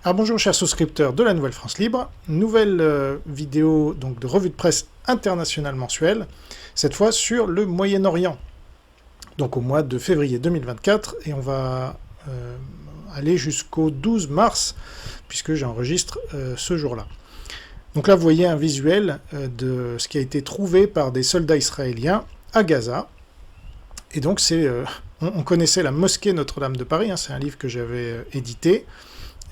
Alors bonjour chers souscripteurs de la Nouvelle France Libre, nouvelle vidéo donc de revue de presse internationale mensuelle, cette fois sur le Moyen-Orient, donc au mois de février 2024, et on va aller jusqu'au 12 mars, puisque j'enregistre ce jour-là. Donc là vous voyez un visuel de ce qui a été trouvé par des soldats israéliens à Gaza, et donc c'est, on connaissait la mosquée Notre-Dame de Paris, hein, c'est un livre que j'avais édité,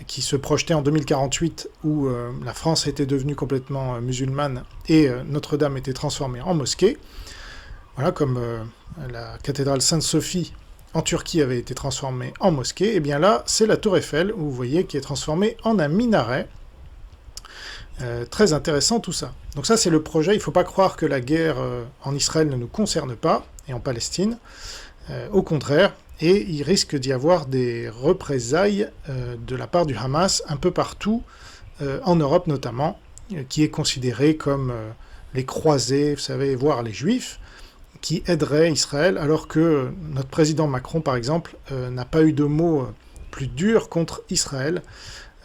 qui se projetait en 2048, où la France était devenue complètement musulmane et Notre-Dame était transformée en mosquée. Voilà, comme la cathédrale Sainte-Sophie en Turquie avait été transformée en mosquée, et bien là, c'est la Tour Eiffel, où vous voyez, qui est transformée en un minaret. Très intéressant tout ça. Donc ça, c'est le projet. Il ne faut pas croire que la guerre en Israël ne nous concerne pas, et en Palestine. Au contraire, et il risque d'y avoir des représailles de la part du Hamas un peu partout, en Europe notamment, qui est considéré comme les croisés, vous savez, voire les juifs, qui aideraient Israël, alors que notre président Macron, par exemple, n'a pas eu de mots plus durs contre Israël,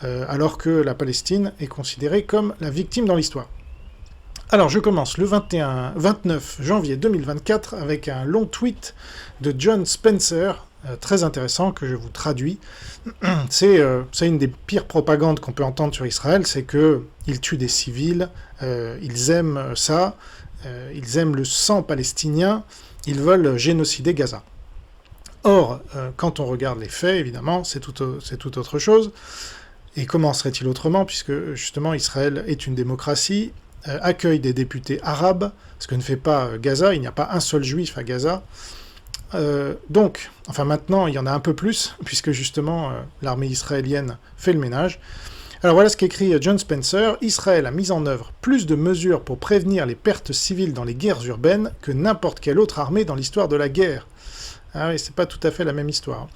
alors que la Palestine est considérée comme la victime dans l'histoire. Alors je commence le 29 janvier 2024 avec un long tweet de John Spencer, très intéressant, que je vous traduis. C'est une des pires propagandes qu'on peut entendre sur Israël, c'est qu'ils tuent des civils, ils aiment ça, ils aiment le sang palestinien, ils veulent génocider Gaza. Or, quand on regarde les faits, évidemment, c'est tout autre chose. Et comment serait-il autrement, puisque justement Israël est une démocratie, accueille des députés arabes, ce que ne fait pas Gaza, il n'y a pas un seul juif à Gaza. Donc, enfin maintenant, il y en a un peu plus, puisque justement l'armée israélienne fait le ménage. Alors voilà ce qu'écrit John Spencer. Israël a mis en œuvre plus de mesures pour prévenir les pertes civiles dans les guerres urbaines que n'importe quelle autre armée dans l'histoire de la guerre. Ah oui, c'est pas tout à fait la même histoire.